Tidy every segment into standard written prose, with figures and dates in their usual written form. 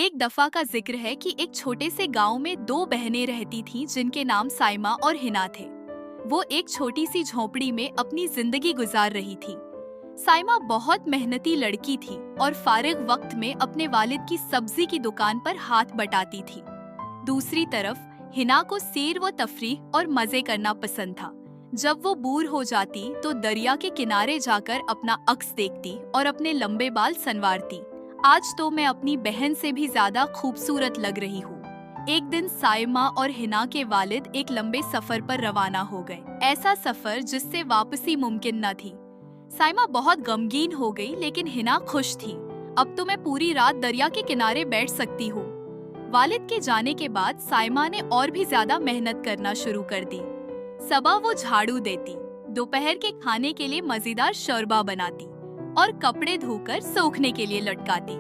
एक दफा का जिक्र है कि एक छोटे से गांव में दो बहनें रहती थीं जिनके नाम साइमा और हिना थे। वो एक छोटी सी झोपड़ी में अपनी जिंदगी गुजार रही थी। साइमा बहुत मेहनती लड़की थी और फारिग वक्त में अपने वालिद की सब्जी की दुकान पर हाथ बटाती थी। दूसरी तरफ हिना को सैर व तफरीह और मजे करना पसंद था। जब वो बोर हो जाती तो दरिया के किनारे जाकर अपना अक्स देखती और अपने लंबे बाल संवारती। आज तो मैं अपनी बहन से भी ज्यादा खूबसूरत लग रही हूँ। एक दिन साइमा और हिना के वालिद एक लंबे सफर पर रवाना हो गए, ऐसा सफर जिससे वापसी मुमकिन न थी। साइमा बहुत गमगीन हो गई, लेकिन हिना खुश थी। अब तो मैं पूरी रात दरिया के किनारे बैठ सकती हूँ। वालिद के जाने के बाद साइमा ने और भी ज्यादा मेहनत करना शुरू कर दी। सुबह वो झाड़ू देती, दोपहर के खाने के लिए मजेदार शोरबा बनाती और कपड़े धोकर सूखने के लिए लटकाती।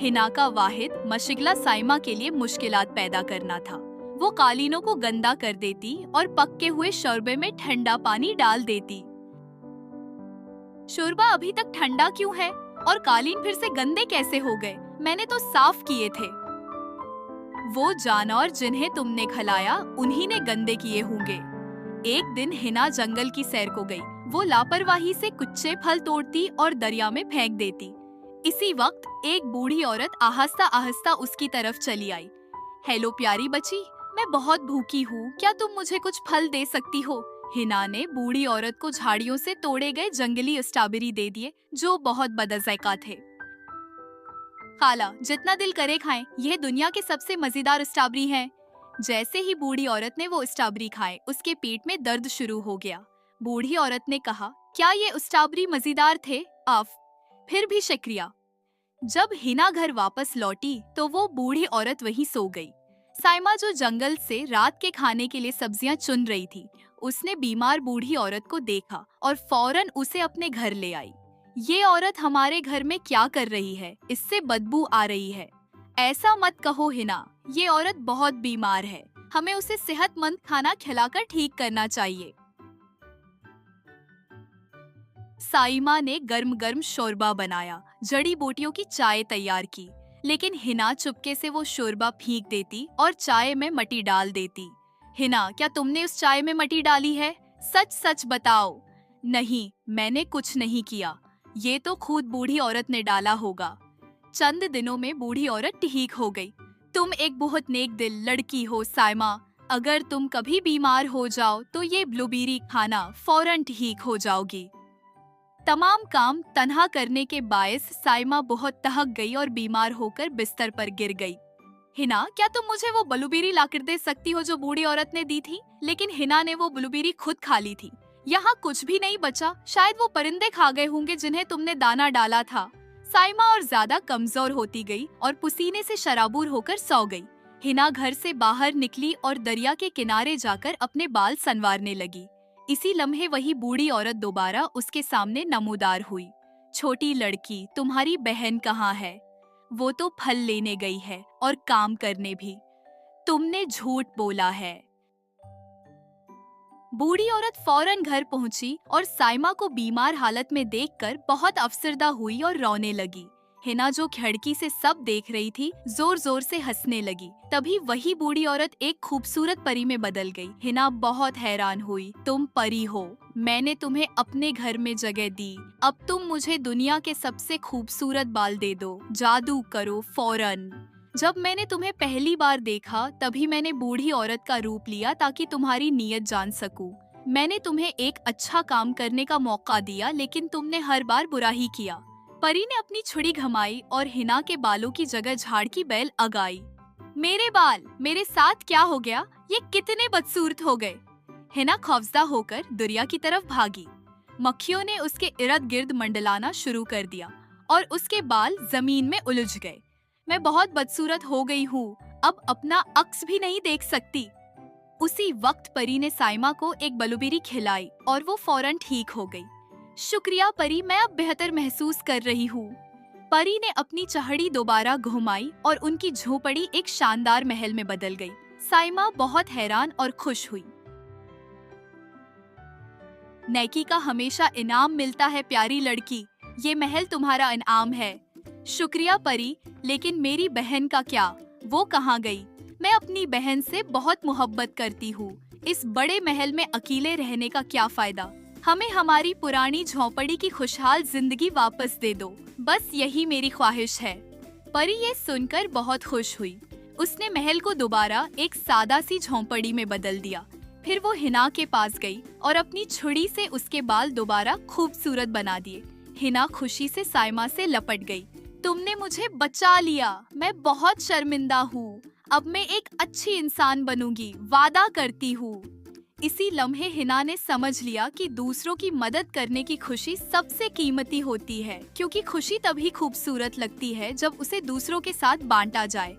हिना का वाहिद मशगला साइमा के लिए मुश्किलात पैदा करना था। वो कालीनों को गंदा कर देती और पके हुए शोरबे में ठंडा पानी डाल देती। शोरबा अभी तक ठंडा क्यों है और कालीन फिर से गंदे कैसे हो गए? मैंने तो साफ किए थे। वो जानवर जिन्हें तुमने खिलाया उन्हीं ने गंदे किए होंगे। एक दिन हिना जंगल की सैर को गई। वो लापरवाही से कुच्चे फल तोड़ती और दरिया में फेंक देती। इसी वक्त एक बूढ़ी औरत आहिस्ता आहिस्ता उसकी तरफ चली आई। हेलो प्यारी बच्ची, मैं बहुत भूखी हूँ, क्या तुम मुझे कुछ फल दे सकती हो? हिना ने बूढ़ी औरत को झाड़ियों से तोड़े गए जंगली स्ट्रॉबेरी दे दिए, जो बहुत बदज़ायका थे। खाला, जितना दिल करे खाएं, यह दुनिया के सबसे मजेदार स्ट्रॉबेरी हैं। जैसे ही बूढ़ी औरत ने वो स्ट्रॉबेरी खाए, उसके पेट में दर्द शुरू हो गया। बूढ़ी औरत ने कहा, क्या ये स्ट्रॉबेरी मजेदार थे? आफ, फिर भी शुक्रिया। जब हिना घर वापस लौटी तो वो बूढ़ी औरत वहीं सो गई। साइमा, जो जंगल से रात के खाने के लिए सब्जियां चुन रही थी, उसने बीमार बूढ़ी औरत को देखा और फौरन उसे अपने घर ले आई। ये औरत हमारे घर में क्या कर रही है? इससे बदबू आ रही है। ऐसा मत कहो हिना, ये औरत बहुत बीमार है। हमें उसे सेहतमंद खाना खिलाकर ठीक करना चाहिए। साइमा ने गर्म गर्म शोरबा बनाया, जड़ी बूटियों की चाय तैयार की, लेकिन हिना चुपके से वो शोरबा फेंक देती और चाय में मट्टी डाल देती। हिना, क्या तुमने उस चाय में मट्टी डाली है? सच सच बताओ। नहीं, मैंने कुछ नहीं किया। ये तो खुद बूढ़ी औरत ने डाला होगा। चंद दिनों में बूढ़ी औरत ठीक हो गई। तुम एक बहुत नेक दिल लड़की हो साइमा। अगर तुम कभी बीमार हो जाओ तो ये ब्लूबेरी खाना, फौरन ठीक हो जाओगी। तमाम काम तन्हा करने के बायस साइमा बहुत थक गई और बीमार होकर बिस्तर पर गिर गई। हिना, क्या तुम मुझे वो ब्लूबेरी लाकर दे सकती हो जो बूढ़ी औरत ने दी थी? लेकिन हिना ने वो ब्लूबेरी खुद खा ली थी। यहाँ कुछ भी नहीं बचा। शायद वो परिंदे खा गए होंगे जिन्हें तुमने दाना डाला था। साइमा और ज्यादा कमजोर होती गई और पसीने से शराबूर होकर सो गई। हिना घर से बाहर निकली और दरिया के किनारे जाकर अपने बाल संवारने लगी। इसी लम्हे वही बूढ़ी औरत दोबारा उसके सामने नमूदार हुई। छोटी लड़की, तुम्हारी बहन कहाँ है? वो तो फल लेने गई है और काम करने भी। तुमने झूठ बोला है। बूढ़ी औरत फौरन घर पहुंची और साइमा को बीमार हालत में देखकर बहुत अफसरदा हुई और रोने लगी। हिना, जो खिड़की से सब देख रही थी, जोर जोर से हंसने लगी। तभी वही बूढ़ी औरत एक खूबसूरत परी में बदल गई। हिना बहुत हैरान हुई। तुम परी हो? मैंने तुम्हें अपने घर में जगह दी। अब तुम मुझे दुनिया के सबसे खूबसूरत बाल दे दो। जादू करो फौरन। जब मैंने तुम्हें पहली बार देखा तभी मैंने बूढ़ी औरत का रूप लिया ताकि तुम्हारी नीयत जान सकूं। मैंने तुम्हें एक अच्छा काम करने का मौका दिया, लेकिन तुमने हर बार बुरा ही किया। परी ने अपनी छुरी घमाई और हिना के बालों की जगह झाड़ की बेल अगाई। मेरे बाल, मेरे साथ क्या हो गया? ये कितने बदसूरत हो गए। हिना खौफजदा होकर दरिया की तरफ भागी। मक्खियों ने उसके इर्द गिर्द मंडलाना शुरू कर दिया और उसके बाल जमीन में उलझ गए। मैं बहुत बदसूरत हो गई हूँ, अब अपना अक्स भी नहीं देख सकती। उसी वक्त परी ने साइमा को एक ब्लूबेरी खिलाई और वो फौरन ठीक हो गई। शुक्रिया परी, मैं अब बेहतर महसूस कर रही हूँ। परी ने अपनी चहड़ी दोबारा घुमाई और उनकी झोपड़ी एक शानदार महल में बदल गई। साइमा बहुत हैरान और खुश हुई। नेकी का हमेशा इनाम मिलता है प्यारी लड़की। ये महल तुम्हारा इनाम है। शुक्रिया परी, लेकिन मेरी बहन का क्या? वो कहाँ गई? मैं अपनी बहन से बहुत मोहब्बत करती हूँ। इस बड़े महल में अकेले रहने का क्या फायदा? हमें हमारी पुरानी झोंपड़ी की खुशहाल जिंदगी वापस दे दो। बस यही मेरी ख्वाहिश है। परी ये सुनकर बहुत खुश हुई। उसने महल को दोबारा एक सादा सी झोंपड़ी में बदल दिया। फिर वो हिना के पास गई और अपनी छुरी से उसके बाल दोबारा खूबसूरत बना दिए। हिना खुशी से साइमा से लपट गई। तुमने मुझे बचा लिया। मैं बहुत शर्मिंदा हूँ। अब मैं एक अच्छी इंसान बनूंगी, वादा करती हूँ। इसी लम्हे हिना ने समझ लिया कि दूसरों की मदद करने की खुशी सबसे कीमती होती है, क्योंकि खुशी तभी खूबसूरत लगती है जब उसे दूसरों के साथ बांटा जाए।